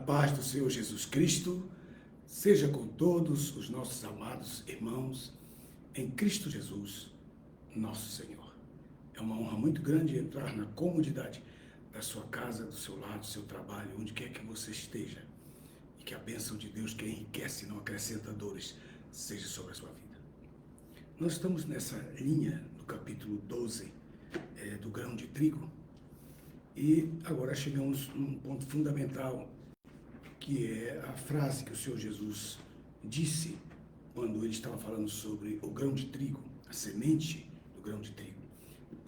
paz do Senhor Jesus Cristo seja com todos os nossos amados irmãos em Cristo Jesus, nosso Senhor. É uma honra muito grande entrar na comodidade da sua casa, do seu lar, do seu trabalho, onde quer que você esteja. E que a bênção de Deus, que enriquece e não acrescenta dores, seja sobre a sua vida. Nós estamos nessa linha do capítulo 12 do grão de trigo. E agora chegamos num ponto fundamental, que é a frase que o Senhor Jesus disse quando ele estava falando sobre o grão de trigo, a semente do grão de trigo.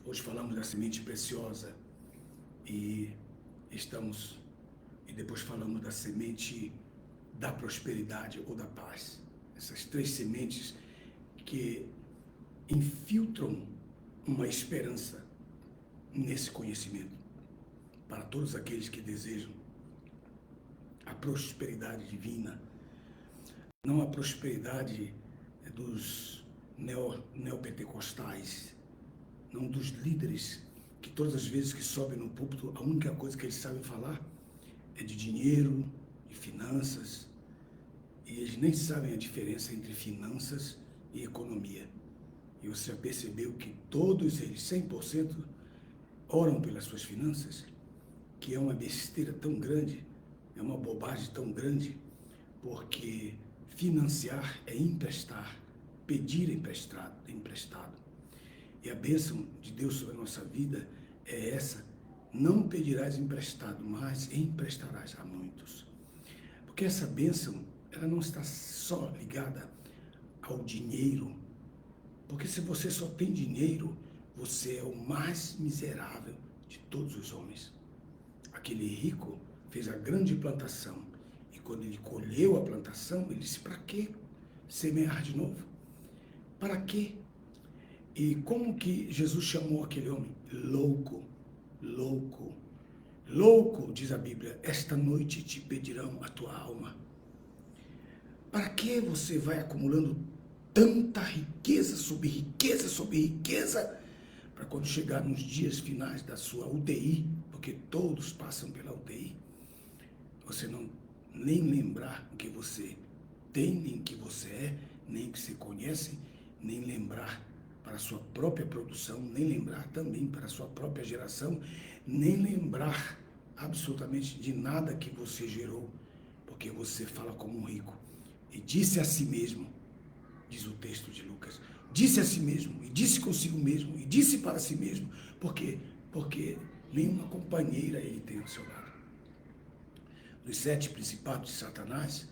Hoje falamos da semente preciosa e depois falamos da semente da prosperidade ou da paz. Essas três sementes que infiltram uma esperança nesse conhecimento para todos aqueles que desejam a prosperidade divina, não a prosperidade dos neopentecostais, não dos líderes que todas as vezes que sobem no púlpito, a única coisa que eles sabem falar é de dinheiro, de finanças, e eles nem sabem a diferença entre finanças e economia. E você já percebeu que todos eles, 100%, oram pelas suas finanças, que é uma besteira tão grande, é uma bobagem tão grande, porque financiar é emprestar, pedir emprestado. E a bênção de Deus sobre a nossa vida é essa: não pedirás emprestado, mas emprestarás a muitos. Porque essa bênção, ela não está só ligada ao dinheiro, porque se você só tem dinheiro, você é o mais miserável de todos os homens. Aquele rico fez a grande plantação, e quando ele colheu a plantação, ele disse: para que semear de novo? Para quê? E como que Jesus chamou aquele homem? Louco, louco, louco, diz a Bíblia, esta noite te pedirão a tua alma. Para que você vai acumulando tanta riqueza sobre riqueza sobre riqueza, para quando chegar nos dias finais da sua UTI, porque todos passam pela UTI, você não nem lembrar o que você tem, nem o que você é, nem o que você conhece, nem lembrar para a sua própria produção, nem lembrar também para a sua própria geração, nem lembrar absolutamente de nada que você gerou, porque você fala como um rico. E disse a si mesmo, diz o texto de Lucas, disse a si mesmo, e disse consigo mesmo, e disse para si mesmo. Por quê? Porque nenhuma companheira ele tem ao seu lado. Dos 7 principados de Satanás,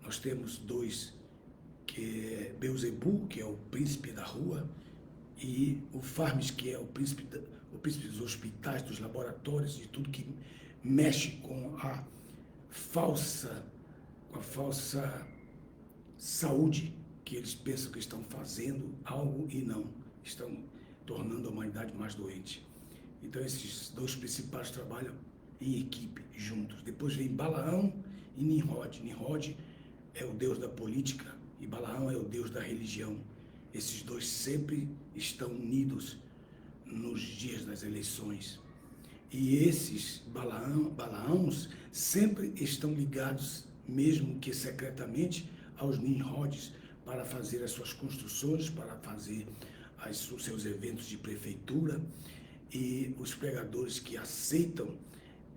nós temos 2, que é Beelzebul, que é o príncipe da rua, e o Farmes, que é o príncipe dos hospitais, dos laboratórios, de tudo que mexe com a falsa saúde, que eles pensam que estão fazendo algo e não, estão tornando a humanidade mais doente. Então esses 2 principais trabalham em equipe, juntos. Depois vem Balaão e Nimrod. Nimrod é o deus da política e Balaão é o deus da religião. Esses 2 sempre estão unidos nos dias das eleições. E esses Balaãos sempre estão ligados, mesmo que secretamente, aos Nimrods, para fazer as suas construções, para fazer os seus eventos de prefeitura. E os pregadores que aceitam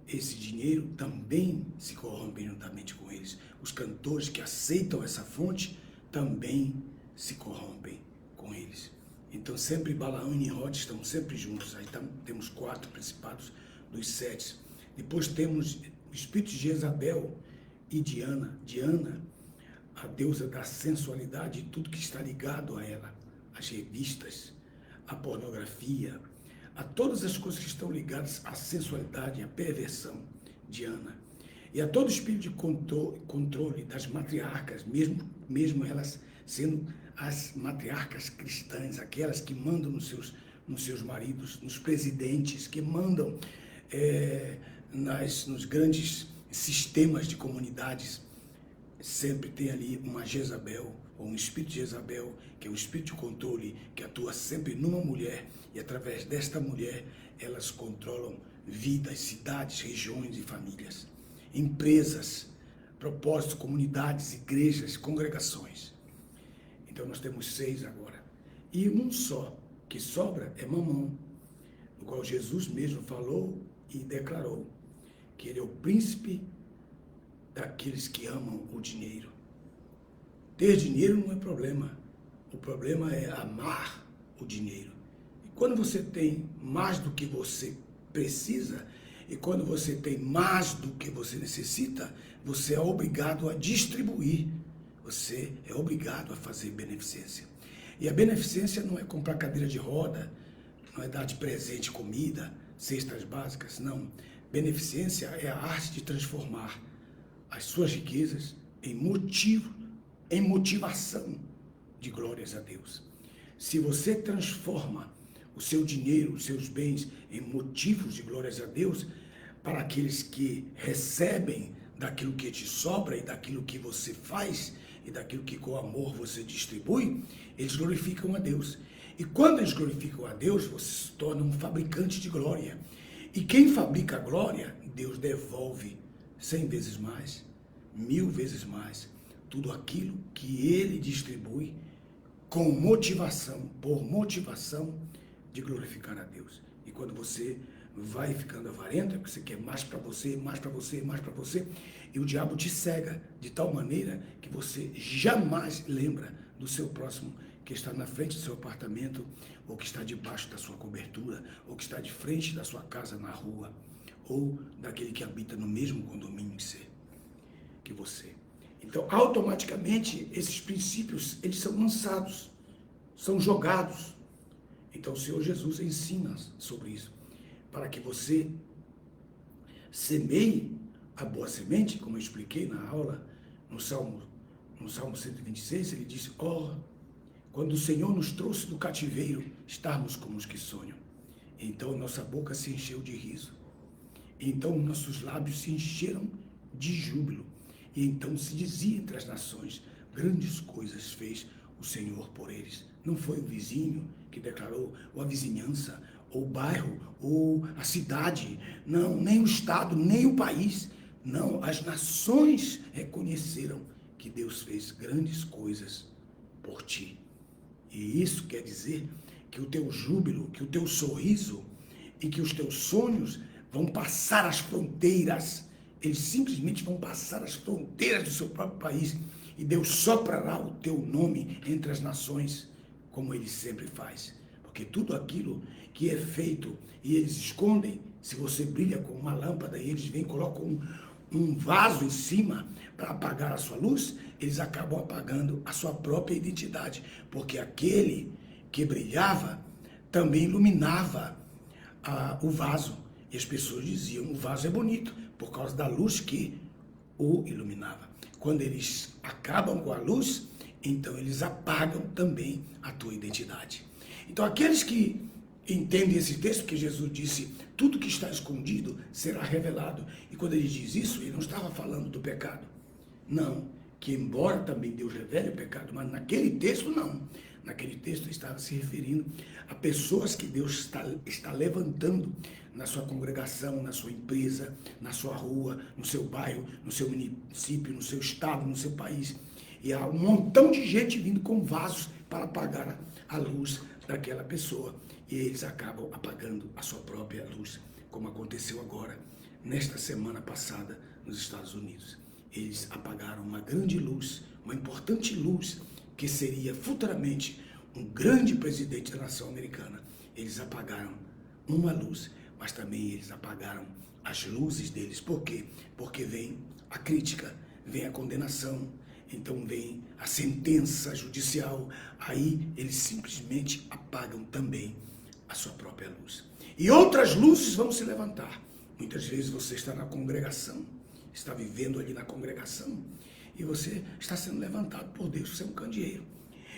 esse dinheiro também se corrompem juntamente com eles. Os cantores que aceitam essa fonte também se corrompem com eles. Então sempre Balaão e Nimrod estão sempre juntos. Aí temos 4 principados dos 7. Depois temos o espírito de Jezabel e Diana. Diana, a deusa da sensualidade e tudo que está ligado a ela. As revistas, a pornografia, a todas as coisas que estão ligadas à sensualidade, à perversão, Diana. E a todo espírito de controle das matriarcas, mesmo elas sendo as matriarcas cristãs, aquelas que mandam nos seus maridos, nos presidentes, que mandam nos grandes sistemas de comunidades. Sempre tem ali uma Jezabel, ou um espírito de Jezabel, que é um espírito de controle, que atua sempre numa mulher, e através desta mulher, elas controlam vidas, cidades, regiões e famílias. empresas, propósitos, comunidades, igrejas, congregações. Então nós temos 6 agora. E um só que sobra é Mamon, no qual Jesus mesmo falou e declarou que ele é o príncipe daqueles que amam o dinheiro. Ter dinheiro não é problema. O problema é amar o dinheiro. E quando você tem mais do que você precisa, e quando você tem mais do que você necessita, você é obrigado a distribuir. Você é obrigado a fazer beneficência. E a beneficência não é comprar cadeira de roda, não é dar de presente comida, cestas básicas, não. Beneficência é a arte de transformar as suas riquezas em motivo, em motivação de glórias a Deus. Se você transforma o seu dinheiro, os seus bens em motivos de glórias a Deus, para aqueles que recebem daquilo que te sobra e daquilo que você faz e daquilo que com amor você distribui, eles glorificam a Deus. E quando eles glorificam a Deus, você se torna um fabricante de glória. E quem fabrica a glória, Deus devolve 100 vezes mais, 1000 vezes mais, tudo aquilo que ele distribui com motivação, por motivação de glorificar a Deus. E quando você vai ficando avarento, é porque você quer mais para você, mais para você, mais para você, e o diabo te cega de tal maneira que você jamais lembra do seu próximo que está na frente do seu apartamento, ou que está debaixo da sua cobertura, ou que está de frente da sua casa na rua, ou daquele que habita no mesmo condomínio que você. Então, automaticamente, esses princípios, eles são lançados, são jogados. Então, o Senhor Jesus ensina sobre isso, para que você semeie a boa semente, como eu expliquei na aula, no Salmo 126, ele disse, quando o Senhor nos trouxe do cativeiro, estávamos como os que sonham. Então, nossa boca se encheu de riso. Então, nossos lábios se encheram de júbilo. E então se dizia entre as nações, grandes coisas fez o Senhor por eles. Não foi o vizinho que declarou, ou a vizinhança, ou o bairro, ou a cidade, não, nem o estado, nem o país. Não, as nações reconheceram que Deus fez grandes coisas por ti. E isso quer dizer que o teu júbilo, que o teu sorriso e que os teus sonhos vão passar as fronteiras. Eles simplesmente vão passar as fronteiras do seu próprio país e Deus soprará o teu nome entre as nações, como ele sempre faz. Porque tudo aquilo que é feito e eles escondem, se você brilha com uma lâmpada e eles vêm e colocam um vaso em cima para apagar a sua luz, eles acabam apagando a sua própria identidade. Porque aquele que brilhava também iluminava o vaso. E as pessoas diziam, o vaso é bonito, por causa da luz que o iluminava. Quando eles acabam com a luz, então eles apagam também a tua identidade. Então aqueles que entendem esse texto, que Jesus disse, tudo que está escondido será revelado. E quando ele diz isso, ele não estava falando do pecado. Não, que embora também Deus revele o pecado, mas naquele texto não. Naquele texto ele estava se referindo a pessoas que Deus está levantando na sua congregação, na sua empresa, na sua rua, no seu bairro, no seu município, no seu estado, no seu país. E há um montão de gente vindo com vasos para apagar a luz daquela pessoa. E eles acabam apagando a sua própria luz, como aconteceu agora, nesta semana passada, nos Estados Unidos. Eles apagaram uma grande luz, uma importante luz, que seria futuramente um grande presidente da nação americana. Eles apagaram uma luz, mas também eles apagaram as luzes deles. Por quê? Porque vem a crítica, vem a condenação, então vem a sentença judicial. Aí eles simplesmente apagam também a sua própria luz. E outras luzes vão se levantar. Muitas vezes você está na congregação, está vivendo ali na congregação, e você está sendo levantado por Deus, você é um candeeiro.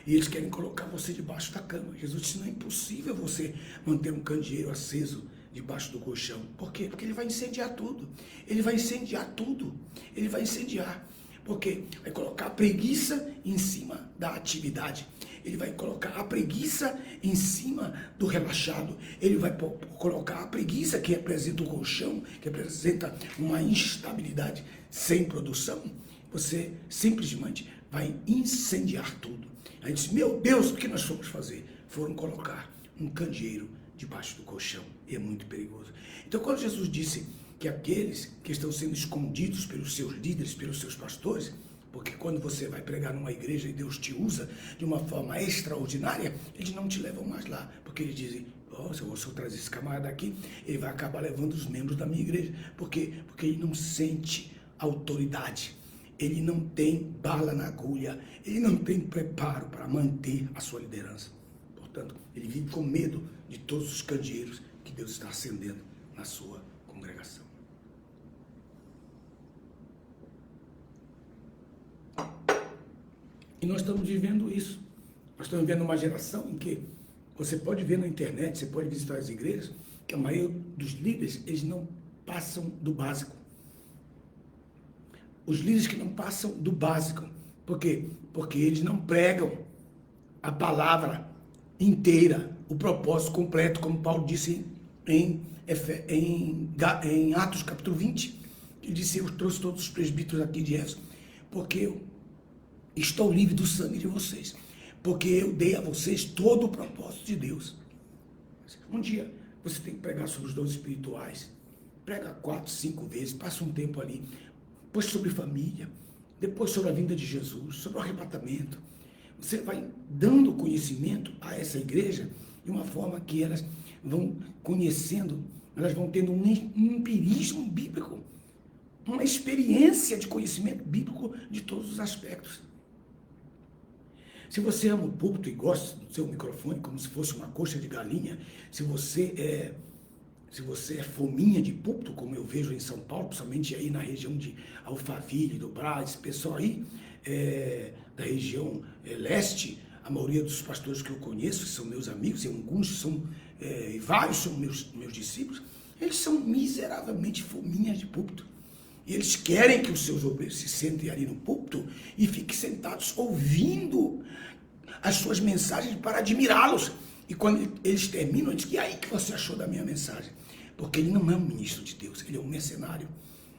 E eles querem colocar você debaixo da cama. Jesus disse, não é impossível você manter um candeeiro aceso debaixo do colchão. Por quê? Porque ele vai incendiar tudo. Ele vai incendiar tudo. Ele vai incendiar. Porque vai colocar a preguiça em cima da atividade. Ele vai colocar a preguiça em cima do relaxado. Ele vai colocar a preguiça que representa o colchão, que representa uma instabilidade sem produção. Você simplesmente vai incendiar tudo. Aí diz, meu Deus, o que nós fomos fazer? Foram colocar um candeeiro debaixo do colchão. E é muito perigoso. Então, quando Jesus disse que aqueles que estão sendo escondidos pelos seus líderes, pelos seus pastores, porque quando você vai pregar numa igreja e Deus te usa de uma forma extraordinária, eles não te levam mais lá. Porque eles dizem, se eu trazer esse camarada aqui, ele vai acabar levando os membros da minha igreja. Por quê? Porque ele não sente autoridade. Ele não tem bala na agulha. Ele não tem preparo para manter a sua liderança. Portanto, ele vive com medo de todos os candeeiros que Deus está acendendo na sua congregação. E nós estamos vivendo isso. Nós estamos vivendo uma geração em que você pode ver na internet, você pode visitar as igrejas, que a maioria dos líderes, eles não passam do básico. Os líderes que não passam do básico. Por quê? Porque eles não pregam a palavra inteira, o propósito completo, como Paulo disse em Atos capítulo 20. Ele disse, eu trouxe todos os presbíteros aqui de Éfeso, porque eu estou livre do sangue de vocês, porque eu dei a vocês todo o propósito de Deus. Um dia você tem que pregar sobre os dons espirituais, prega 4, 5 vezes, passa um tempo ali, depois sobre família, depois sobre a vinda de Jesus, sobre o arrebatamento. Você vai dando conhecimento a essa igreja de uma forma que elas vão conhecendo, elas vão tendo um empirismo bíblico, uma experiência de conhecimento bíblico de todos os aspectos. Se você ama o púlpito e gosta do seu microfone como se fosse uma coxa de galinha, se você é fominha de púlpito, como eu vejo em São Paulo, principalmente aí na região de Alphaville, do Brás, esse pessoal aí da região leste, a maioria dos pastores que eu conheço, que são meus amigos, e alguns são, vários são meus discípulos, eles são miseravelmente fominhas de púlpito. E eles querem que os seus obreiros se sentem ali no púlpito e fiquem sentados ouvindo as suas mensagens para admirá-los. E quando eles terminam, eles dizem, e aí, o que você achou da minha mensagem? Porque ele não é um ministro de Deus, ele é um mercenário.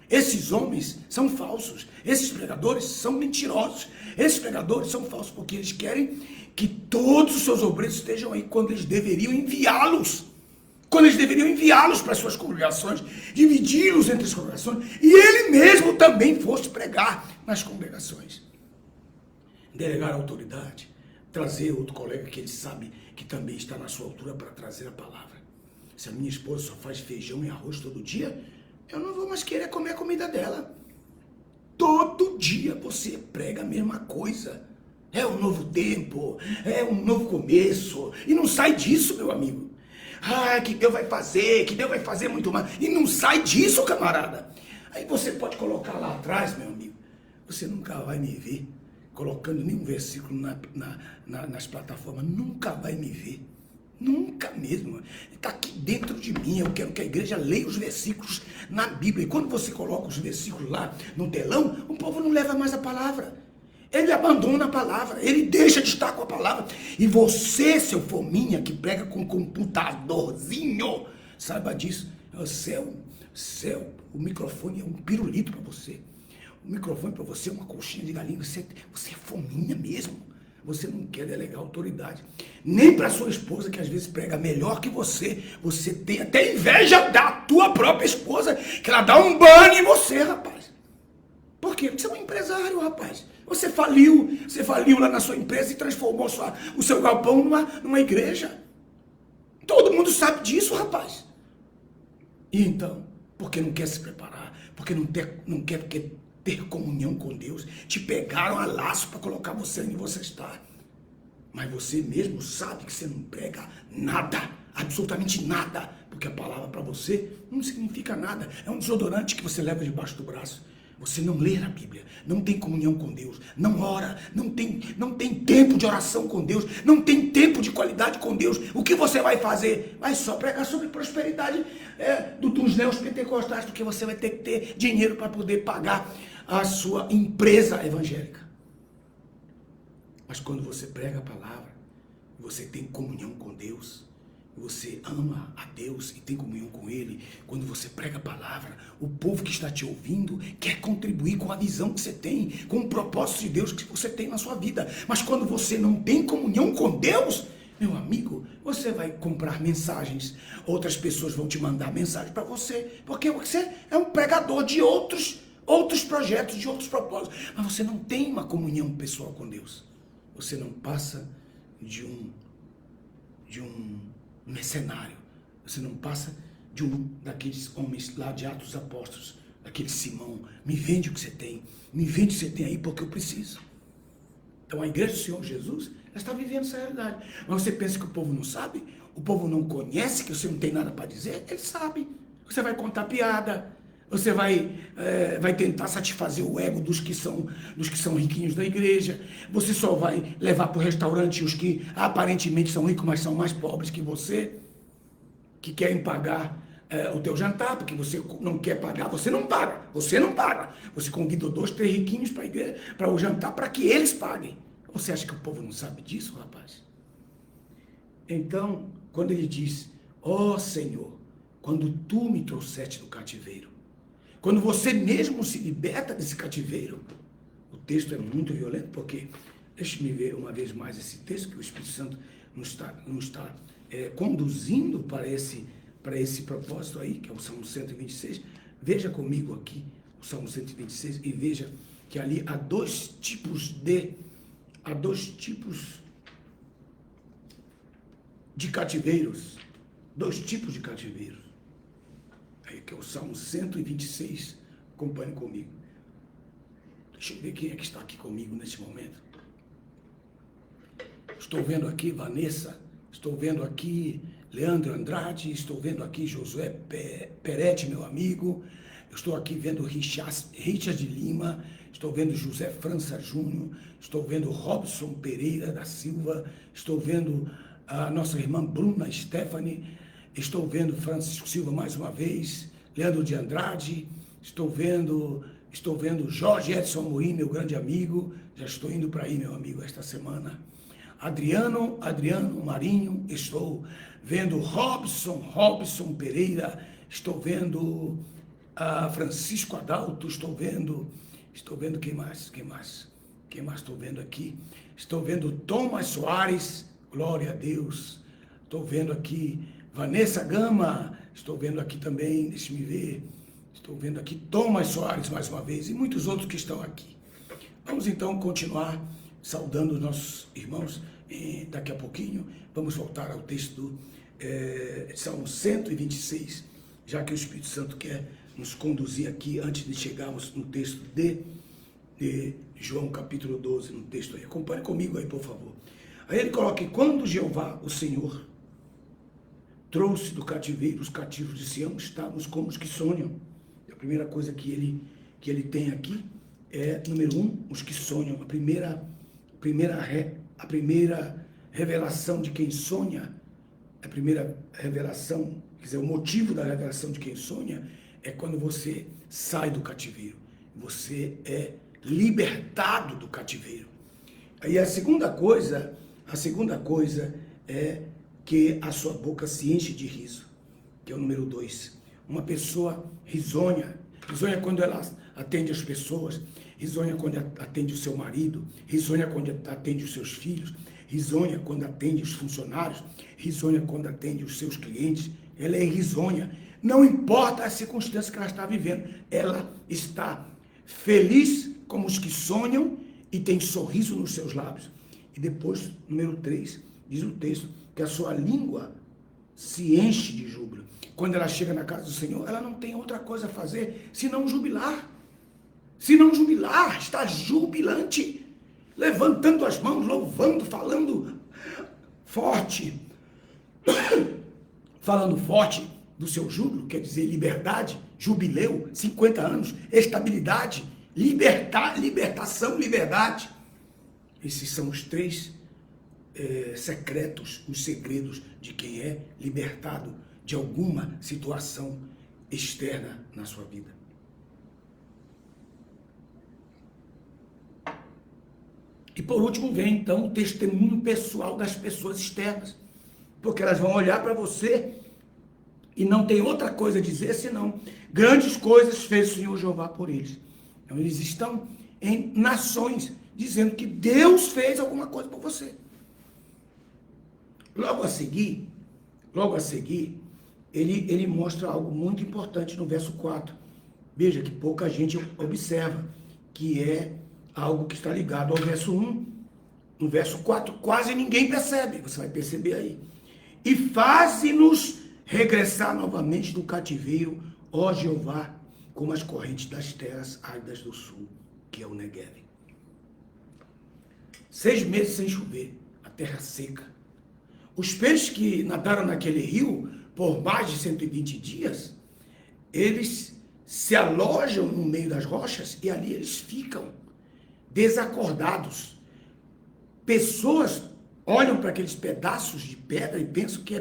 Esses homens são falsos, esses pregadores são mentirosos, esses pregadores são falsos porque eles querem que todos os seus obreiros estejam aí quando eles deveriam enviá-los. Quando eles deveriam enviá-los para as suas congregações, dividi-los entre as congregações, e ele mesmo também fosse pregar nas congregações. Delegar a autoridade, trazer outro colega que ele sabe que também está na sua altura para trazer a palavra. Se a minha esposa só faz feijão e arroz todo dia, eu não vou mais querer comer a comida dela. Todo dia você prega a mesma coisa. É um novo tempo, é um novo começo, e não sai disso, meu amigo. Que Deus vai fazer muito mais. E não sai disso, camarada. Aí você pode colocar lá atrás, meu amigo. Você nunca vai me ver colocando nenhum versículo nas plataformas. Nunca vai me ver. Nunca mesmo. Está aqui dentro de mim. Eu quero que a igreja leia os versículos na Bíblia. E quando você coloca os versículos lá no telão, o povo não leva mais a palavra. Ele abandona a palavra, ele deixa de estar com a palavra. E você, seu fominha, que prega com um computadorzinho, saiba disso. O microfone é um pirulito para você. O microfone para você é uma colchinha de galinha. Você é fominha mesmo. Você não quer delegar autoridade. Nem para sua esposa, que às vezes prega melhor que você. Você tem até inveja da tua própria esposa, que ela dá um banho em você, rapaz. Por quê? Porque você é um empresário, rapaz. Você faliu lá na sua empresa e transformou o seu galpão numa igreja. Todo mundo sabe disso, rapaz. E então, porque não quer se preparar, porque não quer ter comunhão com Deus, te pegaram a laço para colocar você onde você está. Mas você mesmo sabe que você não prega nada, absolutamente nada, porque a palavra para você não significa nada. É um desodorante que você leva debaixo do braço. Você não lê a Bíblia, não tem comunhão com Deus, não ora, não tem tempo de oração com Deus, não tem tempo de qualidade com Deus. O que você vai fazer? Vai só pregar sobre prosperidade dos neopentecostais, porque você vai ter que ter dinheiro para poder pagar a sua empresa evangélica. Mas quando você prega a palavra, você tem comunhão com Deus, você ama a Deus e tem comunhão com Ele. Quando você prega a palavra, o povo que está te ouvindo quer contribuir com a visão que você tem, com o propósito de Deus que você tem na sua vida. Mas quando você não tem comunhão com Deus, meu amigo, você vai comprar mensagens, outras pessoas vão te mandar mensagem para você, porque você é um pregador de outros projetos, de outros propósitos, mas você não tem uma comunhão pessoal com Deus. Você não passa de um mercenário. Você não passa de um daqueles homens lá de Atos Apóstolos, daquele Simão. Me vende o que você tem. Me vende o que você tem aí porque eu preciso. Então a igreja do Senhor Jesus, ela está vivendo essa realidade. Mas você pensa que o povo não sabe? O povo não conhece, que você não tem nada para dizer? Ele sabe. Você vai contar piada. Você vai tentar satisfazer o ego dos que são riquinhos da igreja. Você só vai levar para o restaurante os que aparentemente são ricos, mas são mais pobres que você, que querem pagar o teu jantar, porque você não quer pagar, você não paga. Você convida 2, 3 riquinhos para a igreja, para o jantar, para que eles paguem. Você acha que o povo não sabe disso, rapaz? Então, quando ele diz, ó Senhor, quando tu me trouxeste do cativeiro, quando você mesmo se liberta desse cativeiro, o texto é muito violento, porque, deixe-me ver uma vez mais esse texto, que o Espírito Santo nos está conduzindo para esse propósito aí, que é o Salmo 126. Veja comigo aqui o Salmo 126 e veja que ali há dois tipos de cativeiros. Dois tipos de cativeiros. Que é o Salmo 126, acompanhe comigo. Deixa eu ver quem é que está aqui comigo nesse momento. Estou vendo aqui Vanessa, estou vendo aqui Leandro Andrade, estou vendo aqui Josué Peretti, meu amigo, eu estou aqui vendo Richard Lima, estou vendo José França Júnior, estou vendo Robson Pereira da Silva, estou vendo a nossa irmã Bruna Stephanie, estou vendo Francisco Silva mais uma vez, Leandro de Andrade, estou vendo Jorge Edson Amorim, meu grande amigo, já estou indo para aí, meu amigo, esta semana. Adriano Marinho, estou vendo Robson Pereira, estou vendo Francisco Adalto, estou vendo quem mais estou vendo aqui? Estou vendo Thomas Soares, glória a Deus, estou vendo aqui Vanessa Gama, estou vendo aqui também, deixe-me ver, estou vendo aqui Thomas Soares mais uma vez e muitos outros que estão aqui. Vamos então continuar saudando os nossos irmãos e daqui a pouquinho vamos voltar ao texto do Salmo 126, já que o Espírito Santo quer nos conduzir aqui antes de chegarmos no texto de João capítulo 12, no texto aí. Acompanhe comigo aí, por favor. Aí ele coloca que quando Jeová, o Senhor, trouxe do cativeiro os cativos de Sião, estávamos como os que sonham. A primeira coisa que ele tem aqui é, número 1, os que sonham. A primeira revelação de quem sonha, a primeira revelação, quer dizer, o motivo da revelação de quem sonha é quando você sai do cativeiro. Você é libertado do cativeiro. Aí a segunda coisa é que a sua boca se enche de riso, que é o número 2. Uma pessoa risonha quando ela atende as pessoas, risonha quando atende o seu marido, risonha quando atende os seus filhos, risonha quando atende os funcionários, risonha quando atende os seus clientes. Ela é risonha, não importa a circunstância que ela está vivendo, ela está feliz como os que sonham e tem sorriso nos seus lábios. E depois, número 3, diz o texto, que a sua língua se enche de júbilo. Quando ela chega na casa do Senhor, ela não tem outra coisa a fazer senão jubilar. Está jubilante, levantando as mãos, louvando, falando forte do seu júbilo, quer dizer liberdade, jubileu, 50 anos, estabilidade, libertação, liberdade. Esses são os 3 secretos, os segredos de quem é libertado de alguma situação externa na sua vida. E por último vem, então, o testemunho pessoal das pessoas externas. Porque elas vão olhar para você e não tem outra coisa a dizer senão grandes coisas fez o Senhor Jeová por eles. Então eles estão em nações dizendo que Deus fez alguma coisa por você. Logo a seguir, ele mostra algo muito importante no verso 4. Veja que pouca gente observa, que é algo que está ligado ao verso 1. No verso 4, quase ninguém percebe, você vai perceber aí. E faze-nos regressar novamente do cativeiro, ó Jeová, como as correntes das terras áridas do sul, que é o Negueb. 6 meses sem chover, a terra seca. Os peixes que nadaram naquele rio por mais de 120 dias, eles se alojam no meio das rochas e ali eles ficam desacordados. Pessoas olham para aqueles pedaços de pedra e pensam que é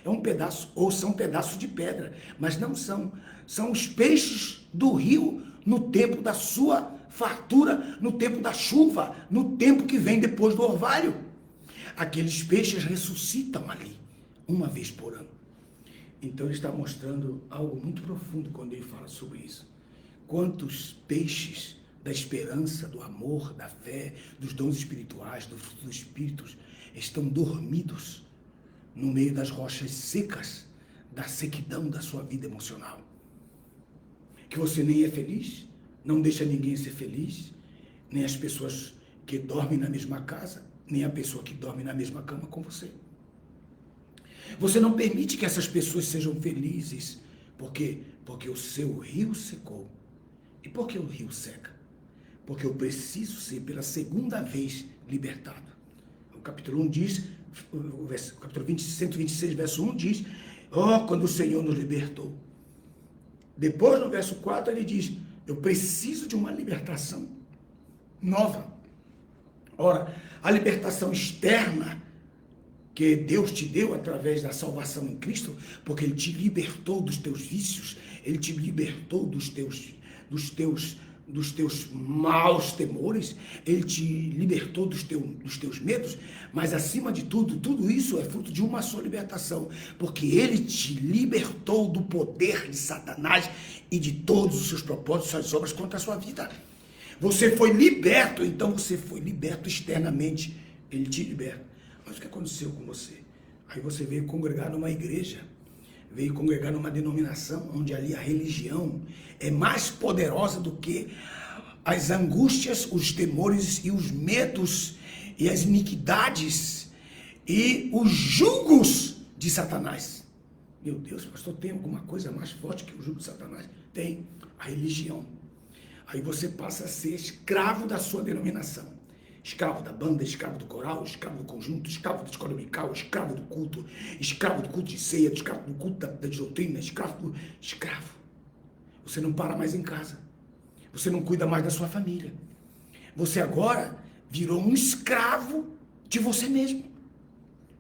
um pedaço, ou são pedaços de pedra, mas não são. São os peixes do rio no tempo da sua fartura, no tempo da chuva, no tempo que vem depois do orvalho. Aqueles peixes ressuscitam ali, uma vez por ano. Então ele está mostrando algo muito profundo quando ele fala sobre isso. Quantos peixes da esperança, do amor, da fé, dos dons espirituais, do fruto dos espíritos, estão dormidos no meio das rochas secas, da sequidão da sua vida emocional. Que você nem é feliz, não deixa ninguém ser feliz, nem as pessoas que dormem na mesma casa, nem a pessoa que dorme na mesma cama com você. Você não permite que essas pessoas sejam felizes. Por quê? Porque o seu rio secou. E por que o rio seca? Porque eu preciso ser pela segunda vez libertado. O capítulo 1 diz, o capítulo 126, verso 1 diz, quando o Senhor nos libertou. Depois, no verso 4, ele diz, eu preciso de uma libertação nova. Ora, a libertação externa que Deus te deu através da salvação em Cristo, porque Ele te libertou dos teus vícios, Ele te libertou dos teus maus temores, Ele te libertou dos teus medos, mas acima de tudo isso é fruto de uma só libertação, porque Ele te libertou do poder de Satanás e de todos os seus propósitos, suas obras contra a sua vida. Você foi liberto, então você foi liberto externamente, Ele te liberta. Mas o que aconteceu com você? Aí você veio congregar numa igreja, veio congregar numa denominação onde ali a religião é mais poderosa do que as angústias, os temores e os medos e as iniquidades e os julgos de Satanás. Meu Deus, pastor, tem alguma coisa mais forte que o jugo de Satanás? Tem, a religião. Aí você passa a ser escravo da sua denominação. Escravo da banda, escravo do coral, escravo do conjunto, escravo da escola dominical, escravo do culto de ceia, escravo do culto da doutrina, escravo. Você não para mais em casa. Você não cuida mais da sua família. Você agora virou um escravo de você mesmo.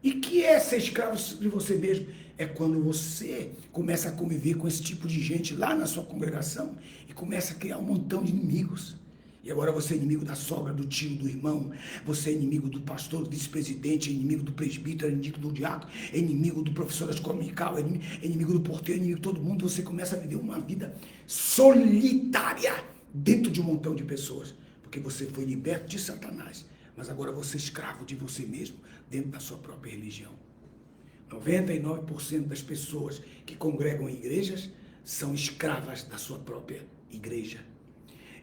E que é ser escravo de você mesmo? É quando você começa a conviver com esse tipo de gente lá na sua congregação e começa a criar um montão de inimigos. E agora você é inimigo da sogra, do tio, do irmão, você é inimigo do pastor, do vice-presidente, é inimigo do presbítero, é inimigo do diácono, é inimigo do professor da escola dominical, é inimigo do porteiro, é inimigo de todo mundo. Você começa a viver uma vida solitária dentro de um montão de pessoas, porque você foi liberto de Satanás, mas agora você é escravo de você mesmo dentro da sua própria religião. 99% das pessoas que congregam em igrejas são escravas da sua própria igreja.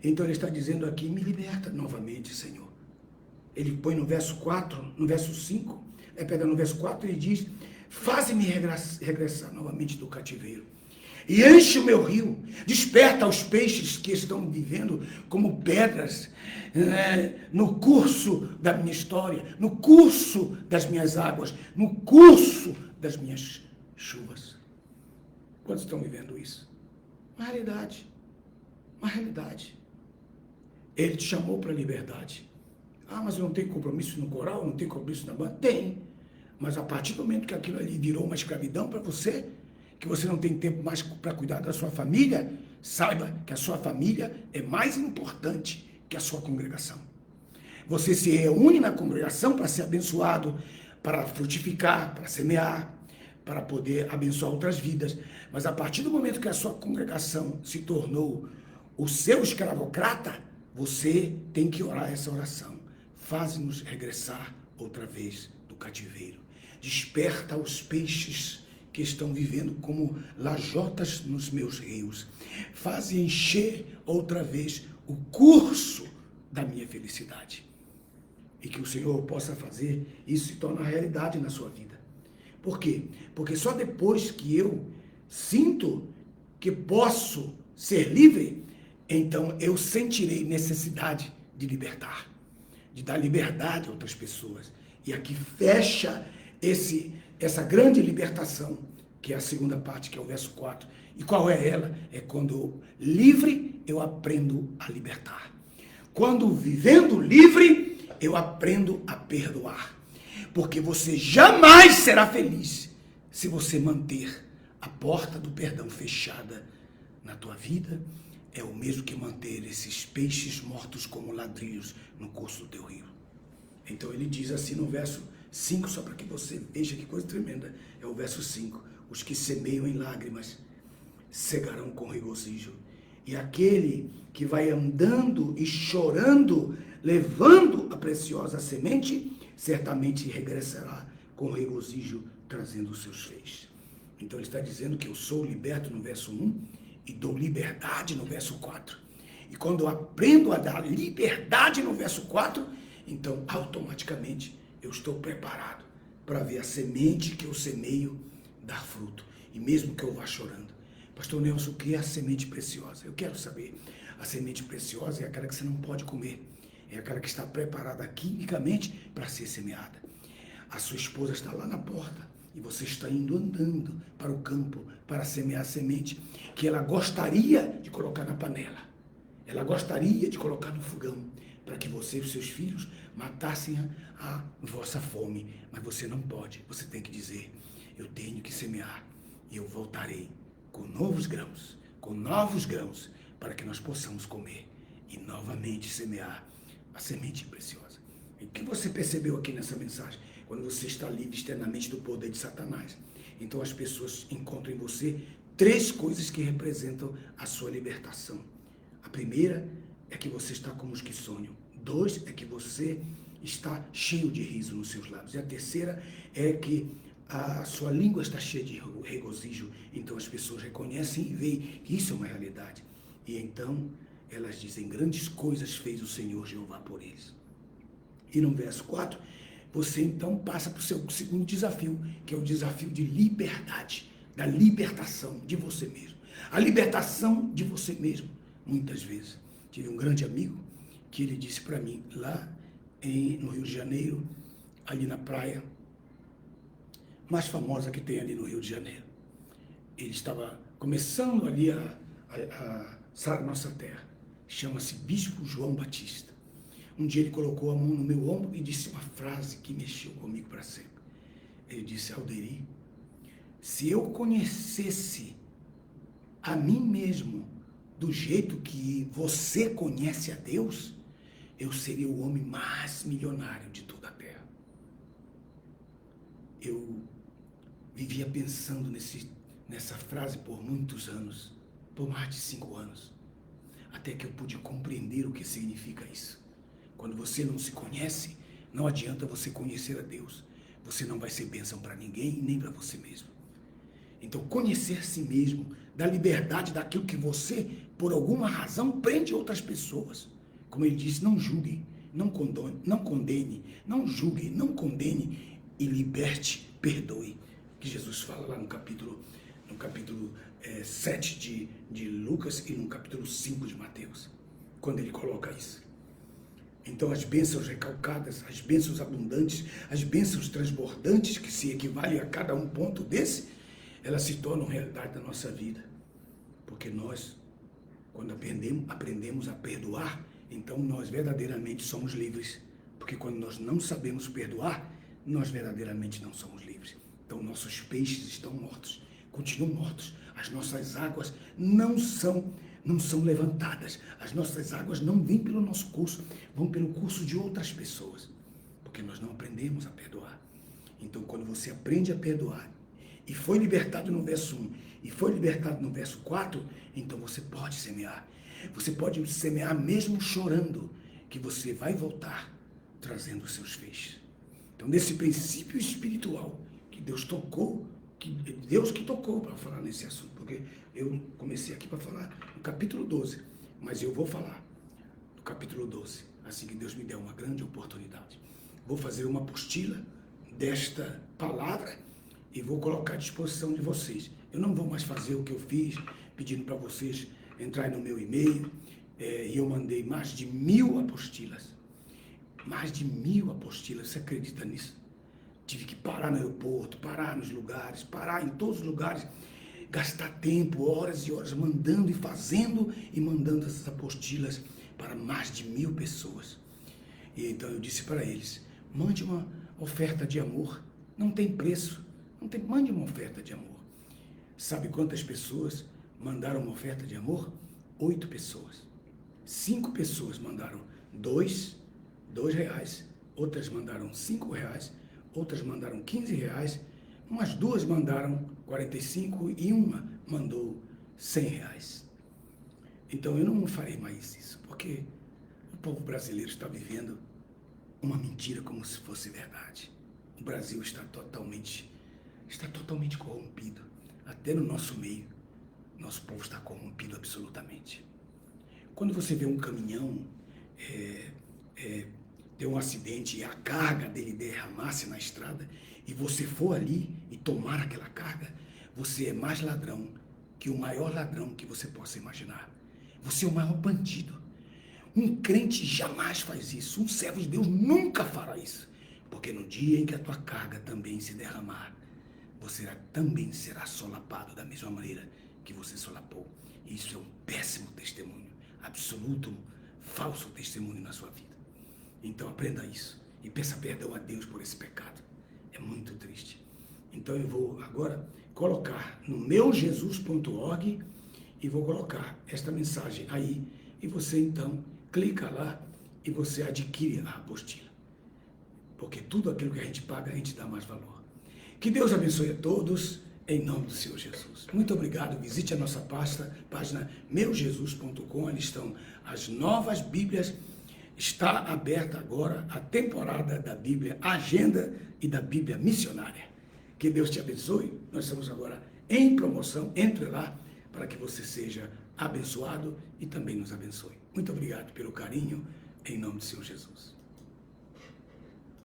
Então ele está dizendo aqui, me liberta novamente, Senhor. Ele põe no verso 4, no verso 5, no verso 4 ele diz, faze-me regressar novamente do cativeiro. E enche o meu rio, desperta os peixes que estão vivendo como pedras no curso da minha história, no curso das minhas águas, no curso das minhas chuvas. Quantos estão vivendo isso? Uma realidade. Uma realidade. Ele te chamou para a liberdade. Mas eu não tenho compromisso no coral, não tenho compromisso na banda? Tem. Mas a partir do momento que aquilo ali virou uma escravidão para você, que você não tem tempo mais para cuidar da sua família, saiba que a sua família é mais importante que a sua congregação. Você se reúne na congregação para ser abençoado, para frutificar, para semear, para poder abençoar outras vidas. Mas a partir do momento que a sua congregação se tornou o seu escravocrata, você tem que orar essa oração. Faze-nos regressar outra vez do cativeiro. Desperta os peixes que estão vivendo como lajotas nos meus rios. Faze encher outra vez o curso da minha felicidade. E que o Senhor possa fazer isso se tornar realidade na sua vida. Por quê? Porque só depois que eu sinto que posso ser livre, então eu sentirei necessidade de libertar, de dar liberdade a outras pessoas. E aqui fecha essa grande libertação, que é a segunda parte, que é o verso 4. E qual é ela? É quando livre eu aprendo a libertar. Quando vivendo livre, eu aprendo a perdoar. Porque você jamais será feliz se você manter a porta do perdão fechada na tua vida. É o mesmo que manter esses peixes mortos como ladrilhos no curso do teu rio. Então ele diz assim no verso 5, só para que você veja que coisa tremenda. É o verso 5. Os que semeiam em lágrimas cegarão com regozijo. E aquele que vai andando e chorando, levando a preciosa semente, certamente regressará com regozijo, trazendo os seus feixes. Então ele está dizendo que eu sou liberto no verso 1 e dou liberdade no verso 4. E quando eu aprendo a dar liberdade no verso 4, então automaticamente eu estou preparado para ver a semente que eu semeio dar fruto. E mesmo que eu vá chorando. Pastor Nelson, o que é a semente preciosa? Eu quero saber. A semente preciosa é aquela que você não pode comer. É aquela que está preparada quimicamente para ser semeada. A sua esposa está lá na porta e você está indo andando para o campo para semear a semente que ela gostaria de colocar na panela. Ela gostaria de colocar no fogão para que você e os seus filhos matassem a vossa fome. Mas você não pode. Você tem que dizer, eu tenho que semear e eu voltarei com novos grãos, para que nós possamos comer e novamente semear a semente preciosa. E o que você percebeu aqui nessa mensagem? Quando você está livre externamente do poder de Satanás, então as pessoas encontram em você 3 coisas que representam a sua libertação. A primeira é que você está como os que sonham. 2 é que você está cheio de riso nos seus lábios. E a terceira é que a sua língua está cheia de regozijo, então as pessoas reconhecem e veem que isso é uma realidade. E então elas dizem, grandes coisas fez o Senhor Jeová por eles. E no verso 4, você então passa para o seu segundo desafio, que é o desafio de liberdade, da libertação de você mesmo. A libertação de você mesmo, muitas vezes. Tive um grande amigo que ele disse para mim, lá no Rio de Janeiro, ali na praia, mais famosa que tem ali no Rio de Janeiro. Ele estava começando ali a sarar nossa terra. Chama-se Bispo João Batista. Um dia ele colocou a mão no meu ombro e disse uma frase que mexeu comigo para sempre. Ele disse, Alderi, se eu conhecesse a mim mesmo do jeito que você conhece a Deus, eu seria o homem mais milionário de toda a terra. Eu vivia pensando nessa frase por muitos anos, por mais de 5 anos, até que eu pude compreender o que significa isso. Quando você não se conhece, não adianta você conhecer a Deus. Você não vai ser bênção para ninguém, nem para você mesmo. Então, conhecer a si mesmo, da liberdade daquilo que você, por alguma razão, prende outras pessoas. Como ele disse, não julgue, não condene, não julgue, não condene e liberte, perdoe. Que Jesus fala lá no capítulo 7 de Lucas e no capítulo 5 de Mateus, quando ele coloca isso. Então as bênçãos recalcadas, as bênçãos abundantes, as bênçãos transbordantes, que se equivalem a cada um ponto desse, elas se tornam realidade da nossa vida. Porque nós, quando aprendemos a perdoar, então nós verdadeiramente somos livres. Porque quando nós não sabemos perdoar, nós verdadeiramente não somos livres. Então nossos peixes estão mortos, continuam mortos. As nossas águas não são não são levantadas. As nossas águas não vêm pelo nosso curso, vão pelo curso de outras pessoas. Porque nós não aprendemos a perdoar. Então, quando você aprende a perdoar, e foi libertado no verso 1, e foi libertado no verso 4, então você pode semear. Você pode semear mesmo chorando, que você vai voltar trazendo os seus feixes. Então, nesse princípio espiritual que Deus tocou, Deus que tocou para falar nesse assunto, porque eu comecei aqui para falar no capítulo 12, mas eu vou falar no capítulo 12, assim que Deus me der uma grande oportunidade. Vou fazer uma apostila desta palavra e vou colocar à disposição de vocês. Eu não vou mais fazer o que eu fiz, pedindo para vocês entrarem no meu e-mail, e eu mandei mais de 1000 apostilas. Mais de 1000 apostilas, você acredita nisso? Tive que parar no aeroporto, parar nos lugares, parar em todos os lugares, gastar tempo, horas e horas, mandando e fazendo e mandando essas apostilas para mais de 1000 pessoas. E então eu disse para eles, mande uma oferta de amor, não tem preço, mande uma oferta de amor. Sabe quantas pessoas mandaram uma oferta de amor? 8 pessoas. 5 pessoas mandaram R$ 2, outras mandaram R$ 5, outras mandaram R$ 15, umas 2 mandaram 45 e uma mandou R$ 100. Então eu não farei mais isso, porque o povo brasileiro está vivendo uma mentira como se fosse verdade. O Brasil está totalmente corrompido, até no nosso meio. Nosso povo está corrompido absolutamente. Quando você vê um caminhão ter um acidente e a carga dele derramar-se na estrada, e você for ali e tomar aquela carga, você é mais ladrão que o maior ladrão que você possa imaginar. Você é o maior bandido. Um crente jamais faz isso. Um servo de Deus nunca fará isso. Porque no dia em que a tua carga também se derramar, você também será solapado da mesma maneira que você solapou. Isso é um péssimo testemunho, absoluto, falso testemunho na sua vida. Então aprenda isso e peça perdão a Deus por esse pecado. É muito triste. Então eu vou agora colocar no meujesus.org e vou colocar esta mensagem aí. E você então clica lá e você adquire a apostila. Porque tudo aquilo que a gente paga, a gente dá mais valor. Que Deus abençoe a todos, em nome do Senhor Jesus. Muito obrigado. Visite a nossa página meujesus.com. Ali estão as novas Bíblias. Está aberta agora a temporada da Bíblia Agenda e da Bíblia Missionária. Que Deus te abençoe. Nós estamos agora em promoção. Entre lá para que você seja abençoado e também nos abençoe. Muito obrigado pelo carinho, em nome do Senhor Jesus.